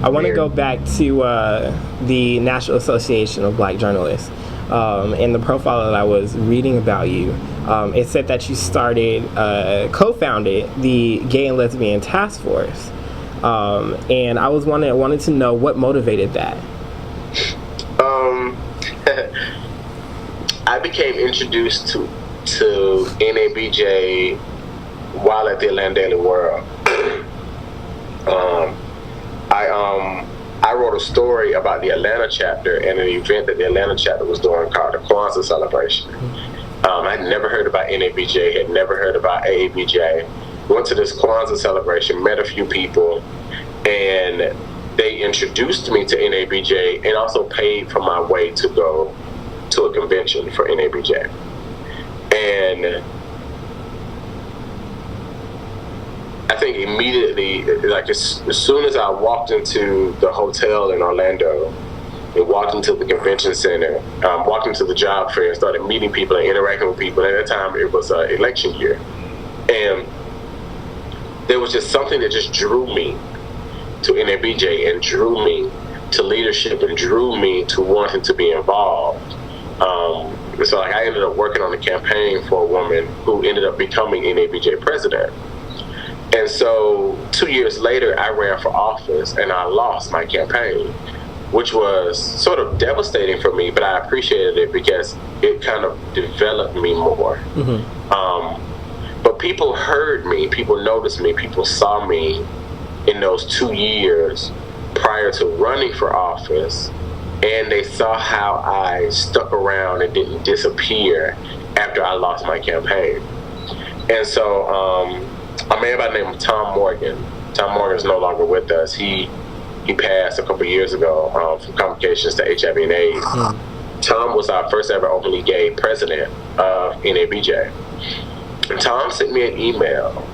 I want to go back to the National Association of Black Journalists. And the profile that I was reading about you, it said that you co-founded the Gay and Lesbian Task Force. And I wanted to know what motivated that. I became introduced to NABJ while at the Atlanta Daily World. I wrote a story about the Atlanta chapter and an event that the Atlanta chapter was doing called the Kwanzaa celebration. I had never heard about NABJ, had never heard about AABJ. Went to this Kwanzaa celebration, met a few people, and they introduced me to NABJ and also paid for my way to go to a convention for NABJ. And I think immediately, like as soon as I walked into the hotel in Orlando and walked into the convention center, walked into the job fair and started meeting people and interacting with people. And at that time, it was an election year. And there was just something that just drew me to NABJ and drew me to leadership and drew me to wanting to be involved. So like I ended up working on a campaign for a woman who ended up becoming NABJ president. And so 2 years later, I ran for office and I lost my campaign, which was sort of devastating for me, but I appreciated it because it kind of developed me more. Mm-hmm. But people heard me, people noticed me, people saw me in those 2 years prior to running for office, and they saw how I stuck around and didn't disappear after I lost my campaign. And so a man by the name of Tom Morgan. Tom Morgan is no longer with us. He passed a couple years ago from complications to HIV and AIDS. Mm. Tom was our first ever openly gay president of NABJ. And Tom sent me an email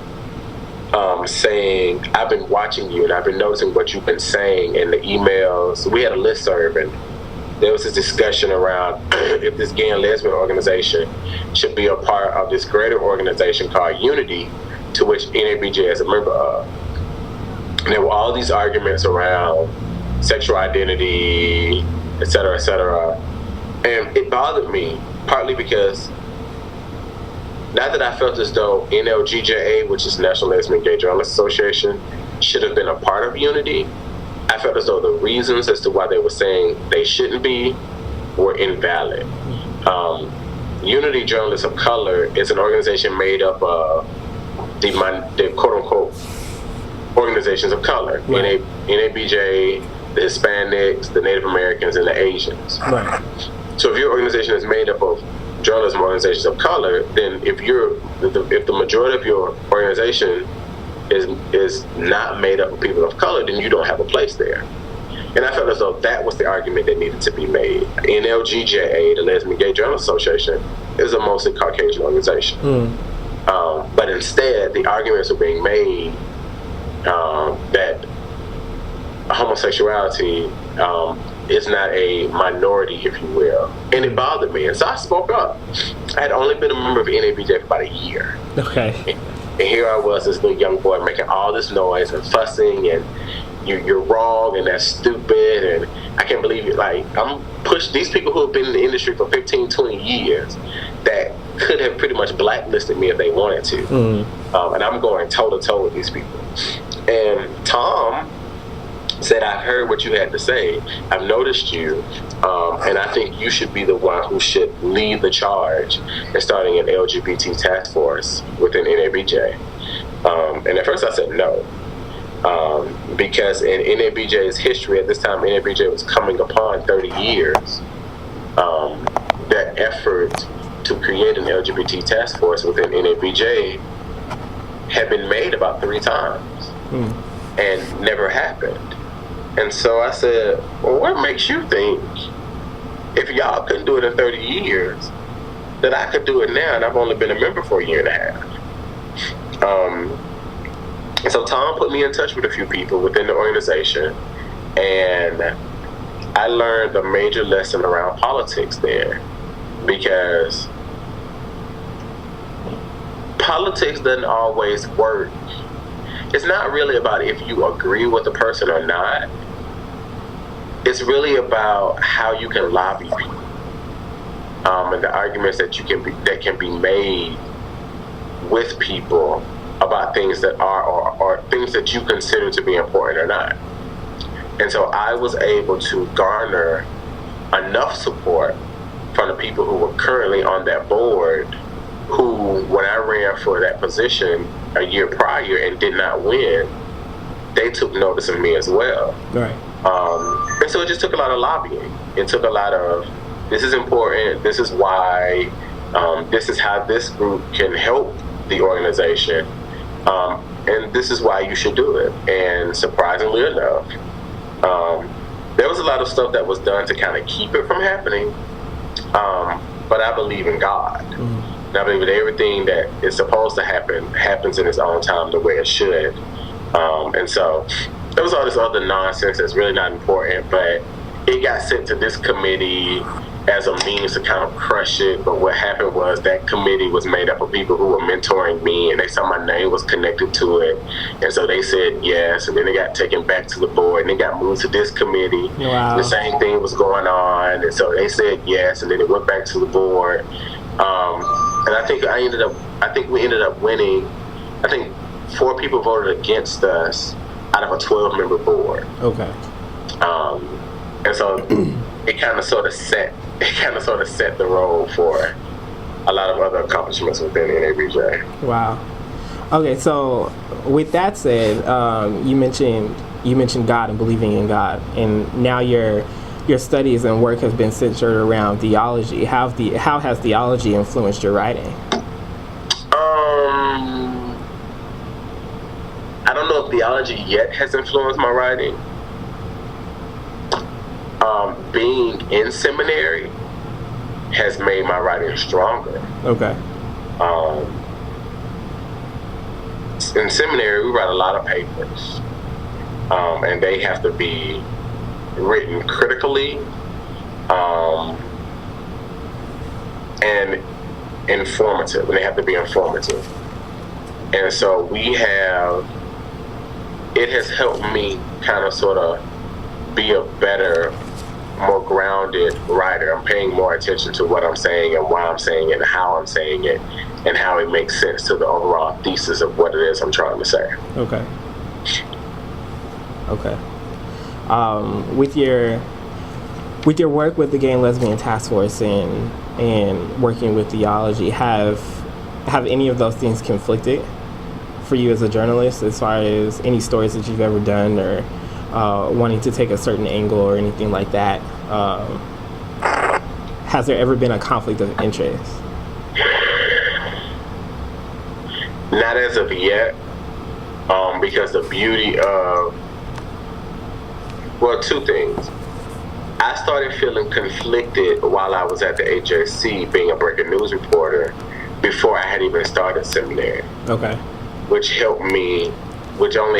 saying, I've been watching you and I've been noticing what you've been saying in the emails. We had a listserv and there was this discussion around if this gay and lesbian organization should be a part of this greater organization called Unity, to which NABJ is a member of. And there were all these arguments around sexual identity, et cetera, et cetera. And it bothered me, partly because not that I felt as though NLGJA, which is National Lesbian Gay Journalists Association, should have been a part of Unity. I felt as though the reasons as to why they were saying they shouldn't be were invalid. Unity Journalists of Color is an organization made up of the quote-unquote organizations of color. Right. NABJ, the Hispanics, the Native Americans, and the Asians. Right. So if your organization is made up of journalism organizations of color, then if the majority of your organization is not made up of people of color, then you don't have a place there. And I felt as though that was the argument that needed to be made. NLGJA, the Lesbian Gay Journalists Association, is a mostly Caucasian organization. Mm. But instead, the arguments are being made that homosexuality is not a minority, if you will. And it bothered me. And so I spoke up. I had only been a member of NABJ for about a year. Okay. And here I was, this little young boy, making all this noise and fussing, and you're wrong, and that's stupid, and I can't believe it. Like, I'm pushed. These people who have been in the industry for 15, 20 years that could have pretty much blacklisted me if they wanted to. Mm-hmm. And I'm going toe-to-toe with these people. And Tom said, I've heard what you had to say. I've noticed you, and I think you should be the one who should lead the charge in starting an LGBT task force within NABJ. And at first I said no, because in NABJ's history, at this time NABJ was coming upon 30 years, that effort to create an LGBT task force within NABJ had been made about 3 times and never happened. And so I said, well, what makes you think if y'all couldn't do it in 30 years that I could do it now, and I've only been a member for a year and a half? And so Tom put me in touch with a few people within the organization, and I learned a major lesson around politics there, because politics doesn't always work. It's not really about if you agree with the person or not. it's really about how you can lobby people, and the arguments that can be made with people about things that are or things that you consider to be important or not. And so I was able to garner enough support from the people who were currently on that board, who, when I ran for that position a year prior and did not win, they took notice of me as well. Right. And so it just took a lot of lobbying. It took a lot of, this is important, this is why, this is how this group can help the organization, and this is why you should do it. And surprisingly enough, there was a lot of stuff that was done to kind of keep it from happening, but I believe in God. And I believe that everything that is supposed to happen happens in its own time, the way it should. And so there was all this other nonsense that's really not important, but it got sent to this committee as a means to kind of crush it. But what happened was that committee was made up of people who were mentoring me, and they saw my name was connected to it, and so they said yes, and then it got taken back to the board, and it got moved to this committee. Wow. The same thing was going on, and so they said yes, and then it went back to the board. And I think we ended up winning. I think 4 people voted against us out of a 12-member board. Okay. And so it kind of sort of set the road for a lot of other accomplishments within NABJ. Wow. Okay, so with that said, you mentioned God and believing in God, and now your studies and work has been centered around theology. How has theology influenced your writing? I don't know if theology yet has influenced my writing. Being in seminary has made my writing stronger. Okay. In seminary, we write a lot of papers, and they have to be written critically, and informative, and they have to be informative. And so it has helped me kind of sort of be a better, more grounded writer. I'm paying more attention to what I'm saying and why I'm saying it and how I'm saying it and how it makes sense to the overall thesis of what it is I'm trying to say. Okay. With your work with the Gay and Lesbian Task Force and working with theology, have any of those things conflicted for you as a journalist, as far as any stories that you've ever done, or wanting to take a certain angle or anything like that? Has there ever been a conflict of interest? Not as of yet, because the beauty of, well, 2 things. I started feeling conflicted while I was at the HSC being a breaking news reporter before I had even started seminary. Okay. Which only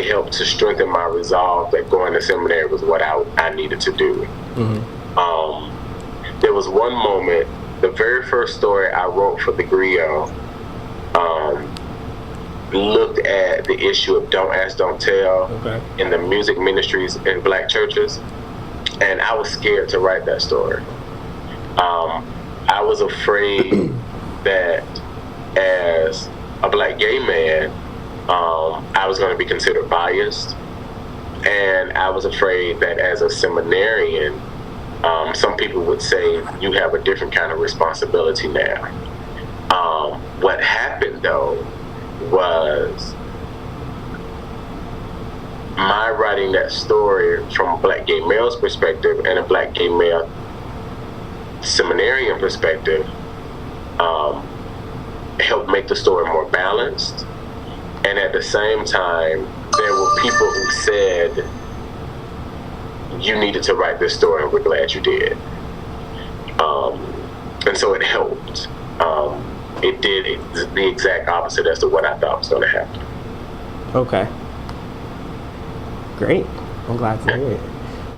helped to strengthen my resolve that going to seminary was what I needed to do. Mm-hmm. There was one moment, the very first story I wrote for the Griot, looked at the issue of Don't Ask, Don't Tell in the music ministries in Black churches, and I was scared to write that story. I was afraid that as a Black gay man, I was going to be considered biased, and I was afraid that as a seminarian, some people would say you have a different kind of responsibility now. What happened though was my writing that story from a Black gay male's perspective and a Black gay male seminarian perspective helped make the story more balanced. And at the same time, there were people who said, you needed to write this story, and we're glad you did. And so it helped. It did the exact opposite as to what I thought was going to happen. Okay. Great. I'm glad to hear it.